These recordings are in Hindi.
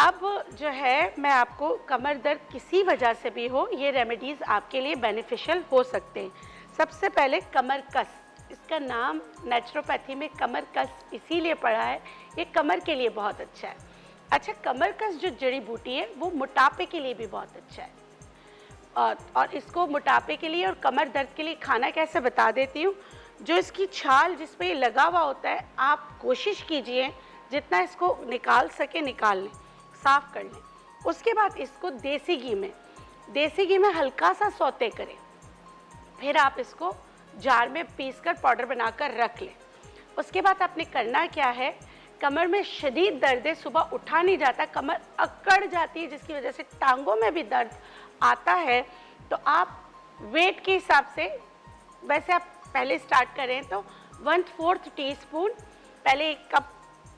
अब जो है मैं आपको कमर दर्द किसी वजह से भी हो, ये रेमेडीज़ आपके लिए बेनिफिशियल हो सकते हैं। सबसे पहले कमर कस, इसका नाम नेचुरोपैथी में कमर कस इसीलिए पड़ा है, ये कमर के लिए बहुत अच्छा है। अच्छा, कमर कस जो जड़ी बूटी है वो मोटापे के लिए भी बहुत अच्छा है। और इसको मोटापे के लिए और कमर दर्द के लिए खाना कैसे बता देती हूँ। जो इसकी छाल जिस पे लगा हुआ होता है, आप कोशिश कीजिए जितना इसको निकाल सके निकाल लें, साफ़ कर लें। उसके बाद इसको देसी घी में हल्का सा सौते करें। फिर आप इसको जार में पीसकर पाउडर बनाकर रख लें। उसके बाद आपने करना क्या है, कमर में शदीद दर्द है, सुबह उठा नहीं जाता, कमर अकड़ जाती है जिसकी वजह से टांगों में भी दर्द आता है, तो आप वेट के हिसाब से, वैसे आप पहले स्टार्ट करें तो 1/4 टीस्पून पहले 1 कप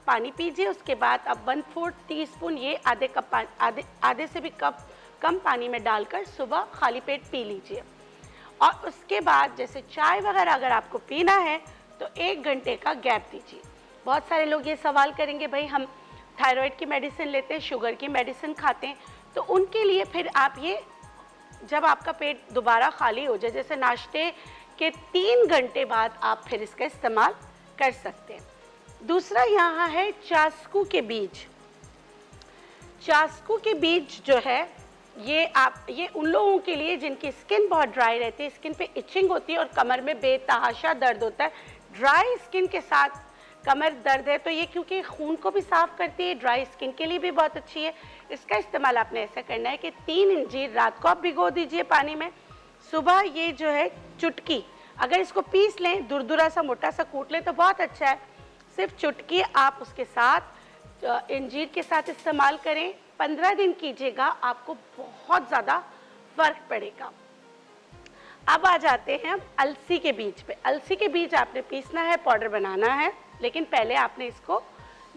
पानी पीजिए। उसके बाद अब 1/4 टीस्पून ये आधे से भी कम पानी में डालकर सुबह खाली पेट पी लीजिए। और उसके बाद जैसे चाय वगैरह अगर आपको पीना है तो 1 घंटे का गैप दीजिए। बहुत सारे लोग ये सवाल करेंगे, भाई हम थायराइड की मेडिसिन लेते हैं, शुगर की मेडिसिन खाते हैं, तो उनके लिए फिर आप ये, जब आपका पेट दोबारा खाली हो जाए, जैसे नाश्ते के 3 घंटे बाद आप फिर इसका इस्तेमाल कर सकते हैं। दूसरा यहाँ है चास्कू के बीज। चास्कू के बीज जो है ये उन लोगों के लिए जिनकी स्किन बहुत ड्राई रहती है, स्किन पे इचिंग होती है और कमर में बेतहाशा दर्द होता है। ड्राई स्किन के साथ कमर दर्द है तो ये, क्योंकि खून को भी साफ़ करती है, ड्राई स्किन के लिए भी बहुत अच्छी है। इसका इस्तेमाल आपने ऐसा करना है कि 3 इंजीर रात को आप भिगो दीजिए पानी में, सुबह ये जो है चुटकी, अगर इसको पीस लें, दुरदुरा सा मोटा सा कूट लें तो बहुत अच्छा है। सिर्फ चुटकी आप उसके साथ इंजीर के साथ इस्तेमाल करें, 15 दिन कीजिएगा, आपको बहुत ज़्यादा फ़र्क पड़ेगा। अब आ जाते हैं अलसी के बीज पे। अलसी के बीज आपने पीसना है, पाउडर बनाना है, लेकिन पहले आपने इसको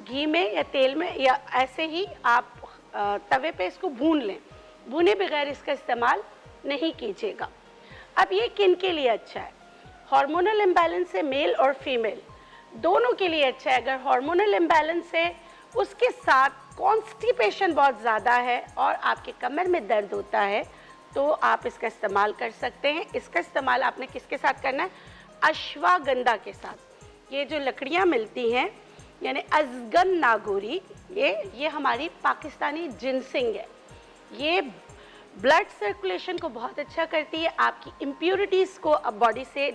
घी में या तेल में या ऐसे ही आप तवे पे इसको भून लें। भुने बगैर इसका इस्तेमाल नहीं कीजिएगा। अब ये किन के लिए अच्छा है? हार्मोनल इम्बैलेंस है, मेल और फीमेल दोनों के लिए अच्छा है। अगर हार्मोनल इम्बैलेंस है, उसके साथ कॉन्स्टिपेशन बहुत ज़्यादा है और आपके कमर में दर्द होता है, तो आप इसका इस्तेमाल कर सकते हैं। इसका इस्तेमाल आपने किसके साथ करना है? अश्वगंधा के साथ। ये जो लकड़ियाँ मिलती हैं, यानी अजगन नागोरी, ये हमारी पाकिस्तानी जिनसिंग है। ये ब्लड सर्कुलेशन को बहुत अच्छा करती है, आपकी इम्प्योरिटीज़ को बॉडी से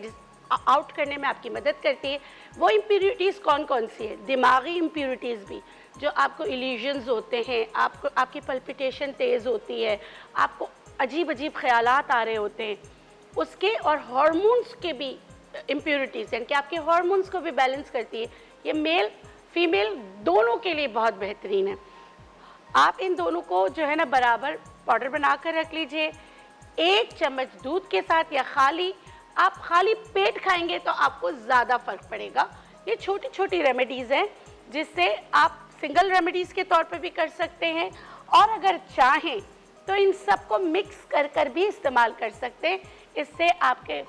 आउट करने में आपकी मदद करती है। वो इम्प्योरिटीज़ कौन कौन सी है? दिमागी इम्प्योरिटीज़ भी, जो आपको इल्यूजन्स होते हैं, आपकी पल्पिटेशन तेज़ होती है, आपको अजीब अजीब ख्यालात आ रहे होते हैं, उसके, और हार्मोन्स के भी इम्प्योरिटीज़, यानी कि आपके हार्मोन्स को भी बैलेंस करती है। ये मेल फीमेल दोनों के लिए बहुत बेहतरीन है। आप इन दोनों को जो है ना बराबर पाउडर बना कर रख लीजिए। 1 चम्मच दूध के साथ या आप खाली पेट खाएंगे तो आपको ज़्यादा फ़र्क पड़ेगा। ये छोटी छोटी रेमेडीज़ हैं जिससे आप सिंगल रेमेडीज़ के तौर पे भी कर सकते हैं, और अगर चाहें तो इन सबको मिक्स कर भी इस्तेमाल कर सकते हैं। इससे आपके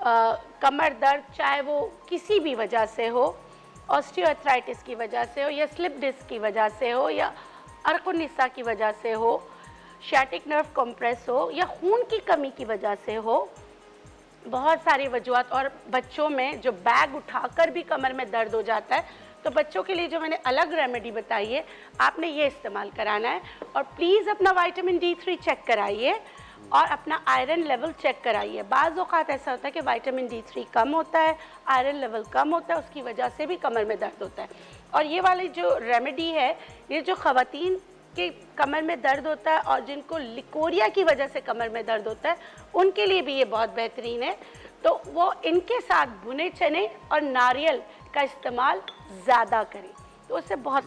कमर दर्द, चाहे वो किसी भी वजह से हो, ऑस्टियोआर्थराइटिस की वजह से हो, या स्लिप डिस्क की वजह से हो, या अर्कुनिसा की वजह से हो, शैटिक नर्व कंप्रेस हो, या खून की कमी की वजह से हो, बहुत सारी वजूहत। और बच्चों में जो बैग उठाकर भी कमर में दर्द हो जाता है, तो बच्चों के लिए जो मैंने अलग रेमेडी बताई है, आपने ये इस्तेमाल कराना है। और प्लीज़ अपना विटामिन D3 चेक कराइए और अपना आयरन लेवल चेक कराइए। बाज़ औक़ात ऐसा होता है कि विटामिन D3 कम होता है, आयरन लेवल कम होता है, उसकी वजह से भी कमर में दर्द होता है। और ये वाली जो रेमेडी है, ये जो ख़वातीन के कमर में दर्द होता है और जिनको लिकोरिया की वजह से कमर में दर्द होता है, उनके लिए भी ये बहुत बेहतरीन है। तो वो इनके साथ भुने चने और नारियल का इस्तेमाल ज़्यादा करें, तो उससे बहुत